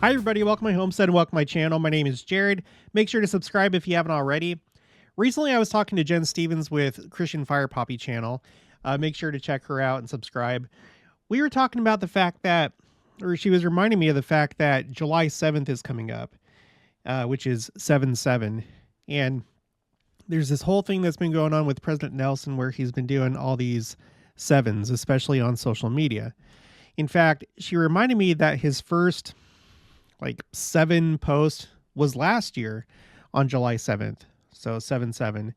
Hi everybody, welcome to my homestead and welcome to my channel. My name is Jared. Make sure to subscribe if you haven't already. Recently I was talking to Jen Stevens with Christian Fire Poppy channel. Make sure to check her out and subscribe. We were talking about the fact that, or she was reminding me of the fact that July 7th is coming up, which is 7/7. And there's this whole thing that's been going on with President Nelson where he's been doing all these sevens, especially on social media. In fact, she reminded me that his first 7 post was last year on July 7th. So 7/7.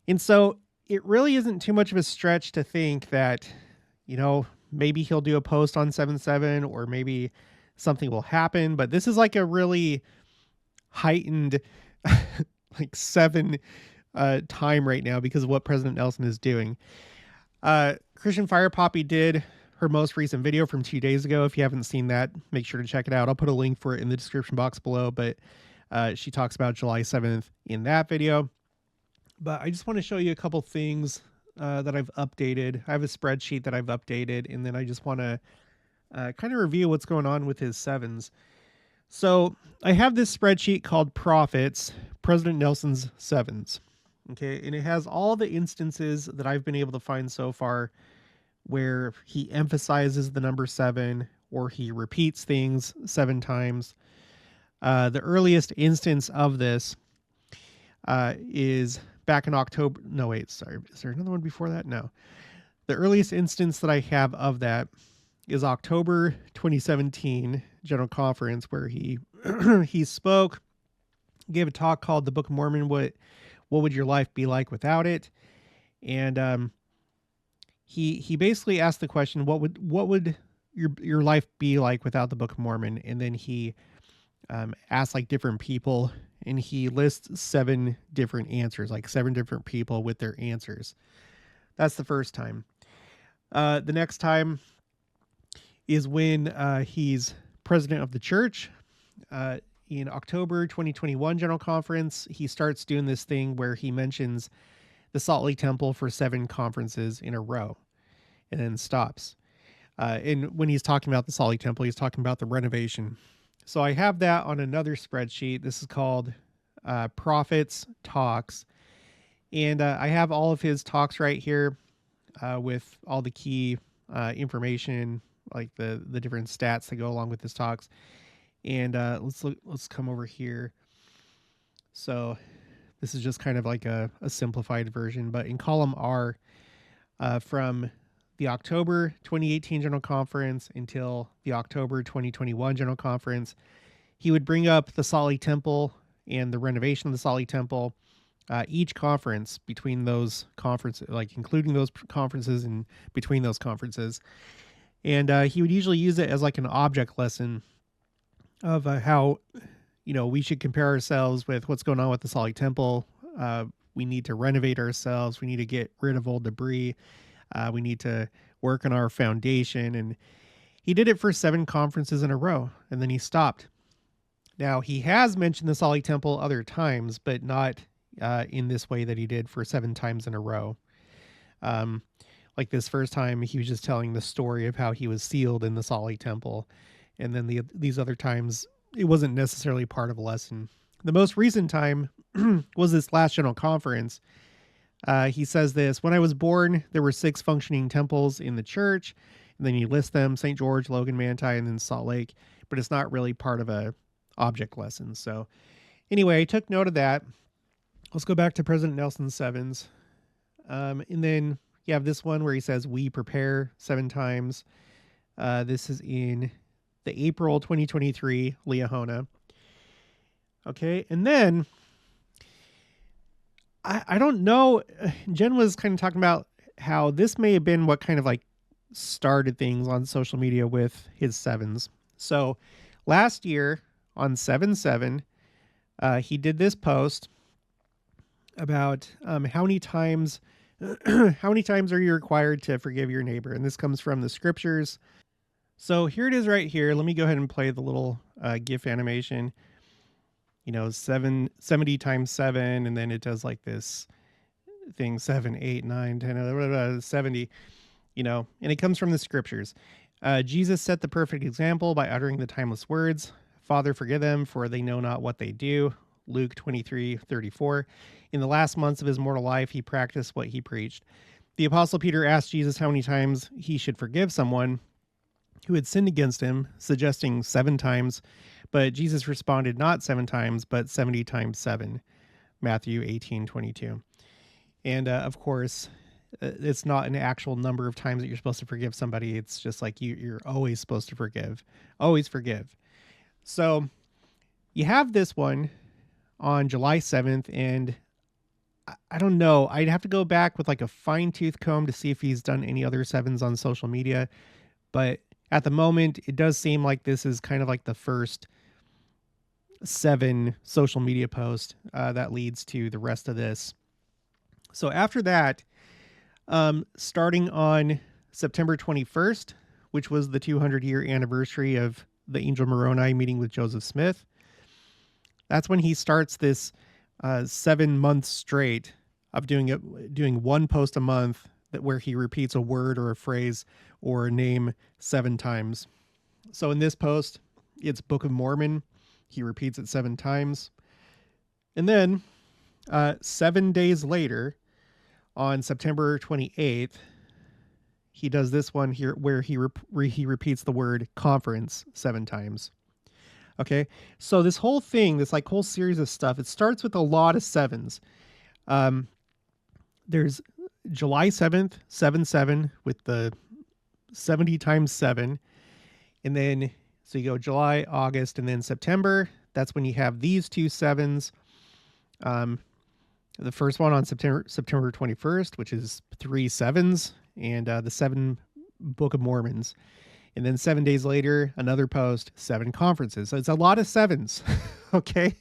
And so it really isn't too much of a stretch to think that, maybe he'll do a post on 7/7 or maybe something will happen. But this is like a really heightened 7 time right now because of what President Nelson is doing. Christian Fire Poppy did her most recent video from 2 days ago. If you haven't seen that, make sure to check it out. I'll put a link for it in the description box below, but she talks about July 7th in that video. But I just want to show you a couple things that I've updated. I have a spreadsheet that I've updated, and then I just want to kind of review what's going on with his sevens. So I have this spreadsheet called Profits, President Nelson's Sevens. Okay, and it has all the instances that I've been able to find so far where he emphasizes the number 7 or he repeats things 7 times. The earliest instance of this is back in October. No, wait, sorry. Is there another one before that? No. The earliest instance that I have of that is October 2017 General Conference where he he spoke, gave a talk called The Book of Mormon, What Would Your Life Be Like Without It? And he basically asked the question, what would your life be like without the Book of Mormon? And then he asked different people, and he lists 7 different answers, 7 different people with their answers. That's the first time. The next time is when he's president of the church. In October 2021 General Conference, he starts doing this thing where he mentions the Salt Lake Temple for 7 conferences in a row and then stops. And when he's talking about the Salt Lake Temple, he's talking about the renovation. So I have that on another spreadsheet. This is called Profits Talks. And I have all of his talks right here with all the key information, like the different stats that go along with his talks. And let's come over here. So this is just kind of like a simplified version, but in column R, from the October 2018 General Conference until the October 2021 General Conference, he would bring up the Salt Lake Temple and the renovation of the Salt Lake Temple, each conference between those conferences, including those conferences and between those conferences. And he would usually use it as an object lesson of how we should compare ourselves with what's going on with the Salt Lake Temple. We need to renovate ourselves. We need to get rid of old debris. We need to work on our foundation. And he did it for 7 conferences in a row, and then he stopped. Now, he has mentioned the Salt Lake Temple other times, but not in this way that he did for 7 times in a row. Like this first time, he was just telling the story of how he was sealed in the Salt Lake Temple. And then these other times, it wasn't necessarily part of a lesson. The most recent time was this last General Conference. He says this: when I was born, there were 6 functioning temples in the church. And then you list them: St. George, Logan, Manti, and then Salt Lake. But it's not really part of a object lesson. So anyway, I took note of that. Let's go back to President Nelson's sevens. And then you have this one where he says, we prepare 7 times. This is in the April 2023 Liahona. Okay, and then I don't know. Jen was kind of talking about how this may have been what kind of started things on social media with his sevens. So last year on 7/7, he did this post about how many times are you required to forgive your neighbor, and this comes from the scriptures. So here it is right here. Let me go ahead and play the little GIF animation. 70 times 7, and then it does this thing, 7, 8, 9, 10, 70, and it comes from the scriptures. Jesus set the perfect example by uttering the timeless words, Father, forgive them, for they know not what they do. Luke 23:34. In the last months of his mortal life, he practiced what he preached. The Apostle Peter asked Jesus how many times he should forgive someone who had sinned against him, suggesting 7 times. But Jesus responded, not 7 times, but 70 times 7. Matthew 18:22. And of course, it's not an actual number of times that you're supposed to forgive somebody. It's just like you're always supposed to forgive. Always forgive. So you have this one on July 7th, and I don't know. I'd have to go back with like a fine-tooth comb to see if he's done any other 7s on social media. But at the moment, it does seem like this is kind of like the first 7 social media post that leads to the rest of this. So after that, starting on September 21st, which was the 200-year anniversary of the angel Moroni meeting with Joseph Smith, that's when he starts this 7 months straight of doing one post a month where he repeats a word or a phrase or a name 7 times. So in this post, it's Book of Mormon. He repeats it 7 times. And then 7 days later, on September 28th, he does this one here where he repeats the word conference 7 times. Okay, so this whole thing, this like whole series of stuff, it starts with a lot of 7s. There's July 7th, 7/7 with the 70 times 7. And then, so you go July, August, and then September. That's when you have these 2 7s. The first one on September 21st, which is 3 7s, and the 7 Book of Mormons. And then 7 days later, another post, 7 conferences. So it's a lot of 7s. Okay.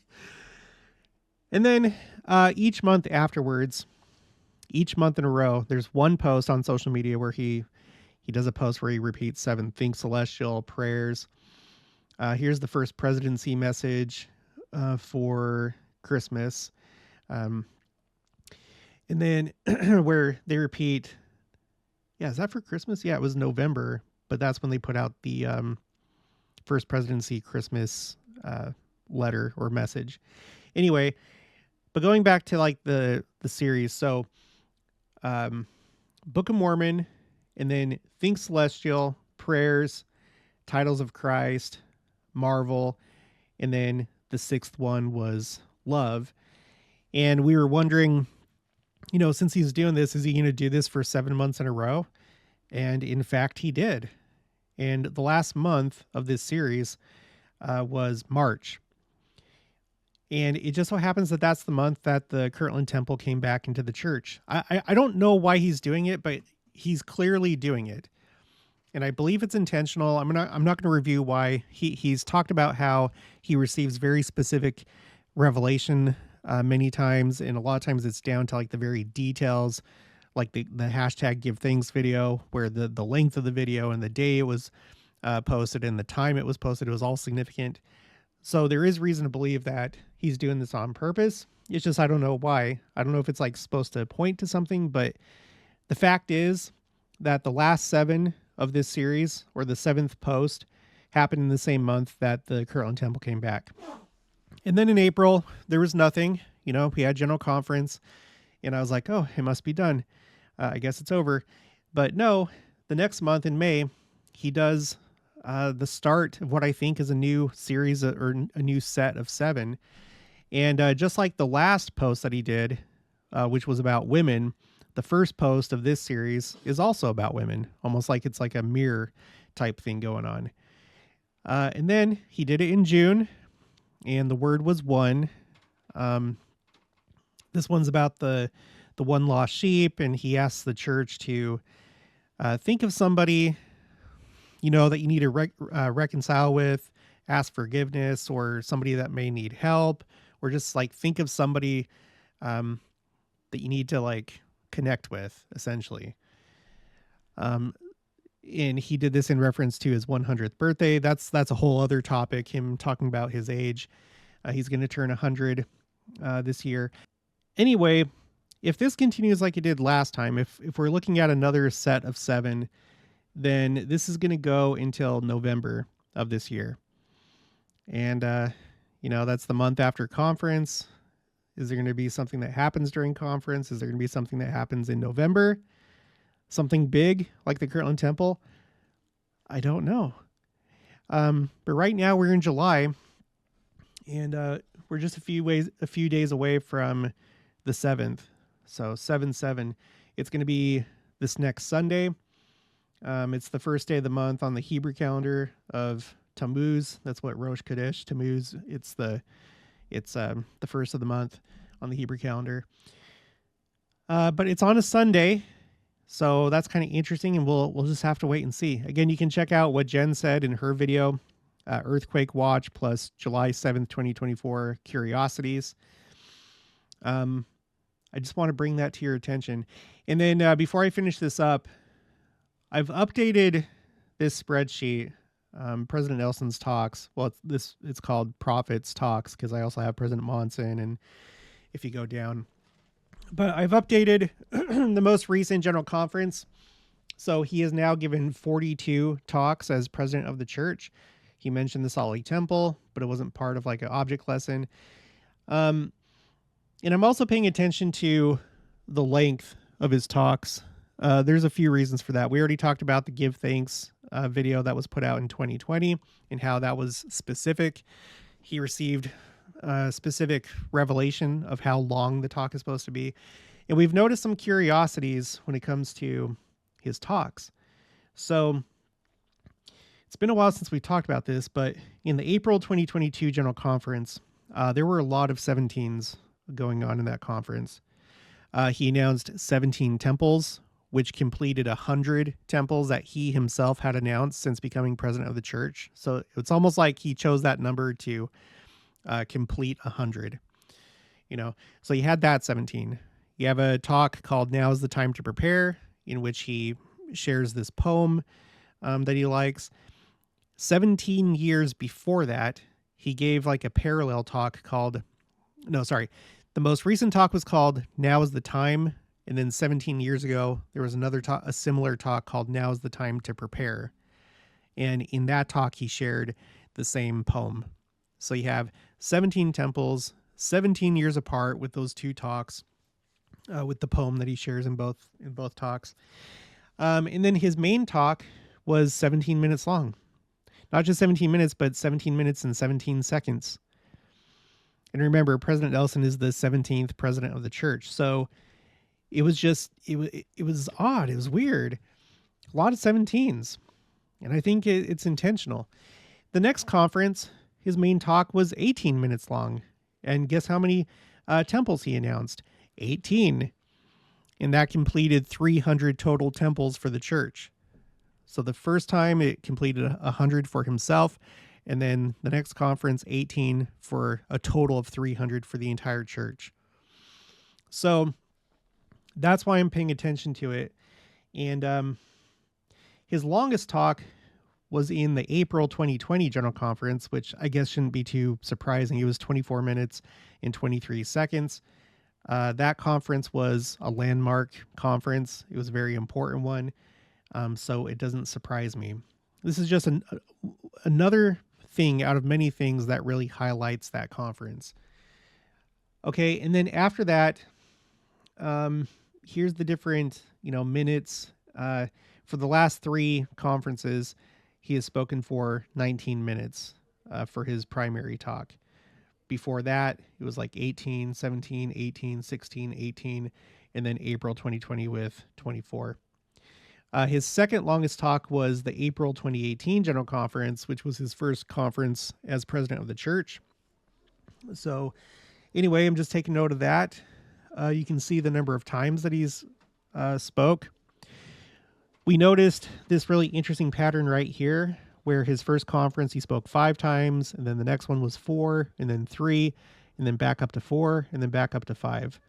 And then each month afterwards, each month in a row, there's one post on social media where he does a post where he repeats 7 Think Celestial prayers. Here's the first presidency message for Christmas. And then where they repeat, yeah, is that for Christmas? Yeah, it was November, but that's when they put out the first presidency Christmas letter or message. Anyway, but going back to like the series, so Book of Mormon, and then Think Celestial, Prayers, Titles of Christ, Marvel, and then the 6th one was Love. And we were wondering, you know, since he's doing this, is he going to do this for 7 months in a row? And in fact, he did. And the last month of this series was March. And it just so happens that that's the month that the Kirtland Temple came back into the church. I don't know why he's doing it, but he's clearly doing it. And I believe it's intentional. I'm not going to review why. He's talked about how he receives very specific revelation many times, and a lot of times it's down to like the very details, like the hashtag give thanks video, where the length of the video and the day it was posted and the time it was posted, it was all significant. So there is reason to believe that he's doing this on purpose. It's just, I don't know why. I don't know if it's like supposed to point to something, but the fact is that the last 7 of this series, or the 7th post, happened in the same month that the Kirtland Temple came back. And then in April, there was nothing. You know, we had General Conference, and I was like, oh, it must be done. I guess it's over. But no, the next month in May, he does the start of what I think is a new series or a new set of 7. And just like the last post that he did, which was about women, the first post of this series is also about women, almost like it's like a mirror type thing going on. And then he did it in June, and the word was one. This one's about the one lost sheep, and he asks the church to think of somebody, you know, that you need to reconcile with, ask forgiveness, or somebody that may need help, or just like think of somebody that you need to like connect with, essentially. And he did this in reference to his 100th birthday. That's a whole other topic, him talking about his age. He's going to turn 100 this year. Anyway, if this continues like it did last time, if we're looking at another set of 7, then this is going to go until November of this year. And, that's the month after conference. Is there going to be something that happens during conference? Is there going to be something that happens in November? Something big like the Kirtland Temple? I don't know. But right now we're in July, and we're just a few days away from the 7th. So 7/7. It's going to be this next Sunday. It's the first day of the month on the Hebrew calendar of Tammuz. That's what Rosh Chodesh Tammuz. It's the first of the month on the Hebrew calendar. But it's on a Sunday, so that's kind of interesting, and we'll just have to wait and see. Again, you can check out what Jen said in her video, Earthquake Watch plus July 7th, 2024 Curiosities. I just want to bring that to your attention. And then before I finish this up, I've updated this spreadsheet, President Nelson's talks. Well, it's called Prophets Talks, because I also have President Monson, and if you go down. But I've updated the most recent General Conference. So he has now given 42 talks as president of the church. He mentioned the Solid Temple, but it wasn't part of like an object lesson. And I'm also paying attention to the length of his talks. There's a few reasons for that. We already talked about the Give Thanks video that was put out in 2020 and how that was specific. He received a specific revelation of how long the talk is supposed to be. And we've noticed some curiosities when it comes to his talks. So it's been a while since we talked about this, but in the April 2022 General Conference, there were a lot of 17s going on in that conference. He announced 17 temples, which completed 100 temples that he himself had announced since becoming president of the church. So it's almost like he chose that number to complete 100. So he had that 17. You have a talk called Now is the Time to Prepare, in which he shares this poem that he likes. 17 years before that, he gave like a parallel talk called, the most recent talk was called Now is the Time. And then 17 years ago, there was another talk, a similar talk called Now is the Time to Prepare. And in that talk, he shared the same poem. So you have 17 temples, 17 years apart with those two talks, with the poem that he shares in both talks. And then his main talk was 17 minutes long. Not just 17 minutes, but 17 minutes and 17 seconds. And remember, President Nelson is the 17th president of the church. So it was just, it was odd. It was weird. A lot of 17s. And I think it's intentional. The next conference, his main talk was 18 minutes long. And guess how many temples he announced? 18. And that completed 300 total temples for the church. So the first time it completed 100 for himself. And then the next conference, 18 for a total of 300 for the entire church. So that's why I'm paying attention to it. And his longest talk was in the April 2020 General Conference, which I guess shouldn't be too surprising. It was 24 minutes and 23 seconds. That conference was a landmark conference. It was a very important one. So it doesn't surprise me. This is just another thing out of many things that really highlights that conference. Okay, and then after that, here's the different, minutes. For the last three conferences, he has spoken for 19 minutes for his primary talk. Before that, it was like 18, 17, 18, 16, 18, and then April 2020 with 24. His second longest talk was the April 2018 General Conference, which was his first conference as president of the church. So anyway, I'm just taking note of that. You can see the number of times that he's spoke. We noticed this really interesting pattern right here, where his first conference he spoke 5 times, and then the next one was 4, and then 3, and then back up to 4, and then back up to 5.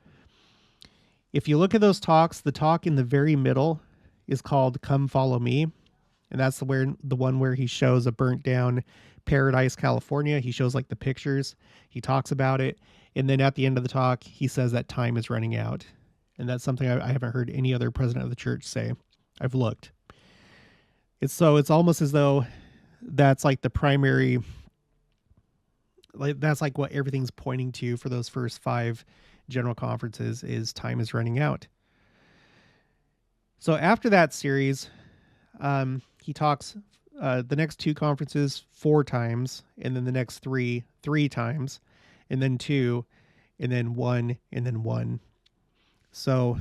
If you look at those talks, the talk in the very middle is called Come Follow Me. And that's the one where he shows a burnt down Paradise, California. He shows like the pictures. He talks about it. And then at the end of the talk, he says that time is running out. And that's something I haven't heard any other president of the church say. I've looked. It's almost as though that's like the primary that's like what everything's pointing to for those first 5 general conferences is time is running out. So after that series, he talks the next 2 conferences 4 times, and then the next 3 times, and then 2, and then 1, and then 1. So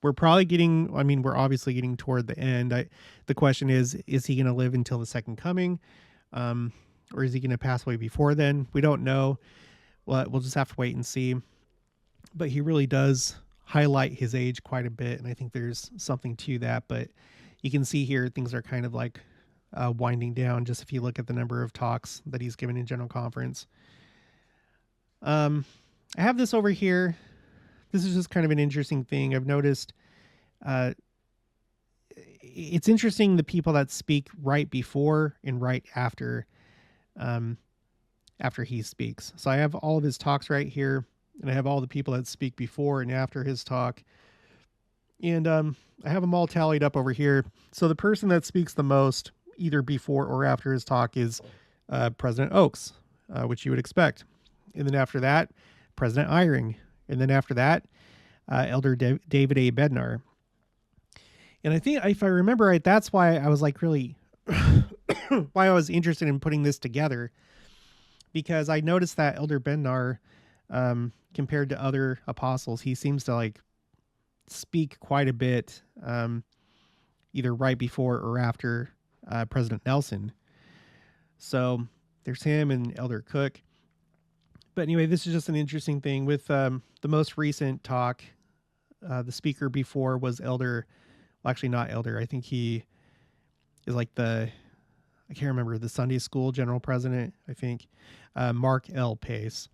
we're probably we're obviously getting toward the end. The question is he going to live until the second coming? Or is he going to pass away before then? We don't know. Well, we'll just have to wait and see. But he really does highlight his age quite a bit, and I think there's something to that. But you can see here things are kind of like winding down, just if you look at the number of talks that he's given in General Conference. I have this over here. This is just kind of an interesting thing I've noticed. It's interesting the people that speak right before and right after he speaks. So I have all of his talks right here, and I have all the people that speak before and after his talk. And I have them all tallied up over here. So the person that speaks the most, either before or after his talk, is President Oaks, which you would expect. And then after that, President Eyring. And then after that, Elder David A. Bednar. And I think, if I remember right, that's why I was like really, why I was interested in putting this together, because I noticed that Elder Bednar, compared to other apostles, he seems to like speak quite a bit, either right before or after President Nelson. So there's him and Elder Cook. But anyway, this is just an interesting thing with the most recent talk. The speaker before was Elder, well, actually not Elder. I think he is like I can't remember, the Sunday school general president, I think, Mark L. Pace.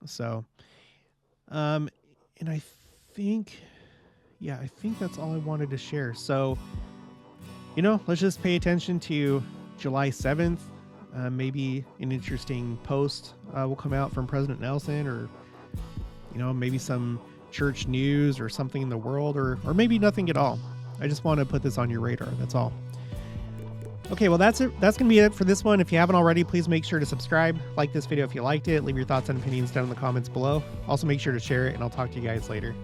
So, and I think that's all I wanted to share. So, let's just pay attention to July 7th. Maybe an interesting post will come out from President Nelson, or, maybe some church news or something in the world, or maybe nothing at all. I just want to put this on your radar. That's all. Okay, well, that's it. That's going to be it for this one. If you haven't already, please make sure to subscribe, like this video if you liked it, leave your thoughts and opinions down in the comments below. Also, make sure to share it, and I'll talk to you guys later.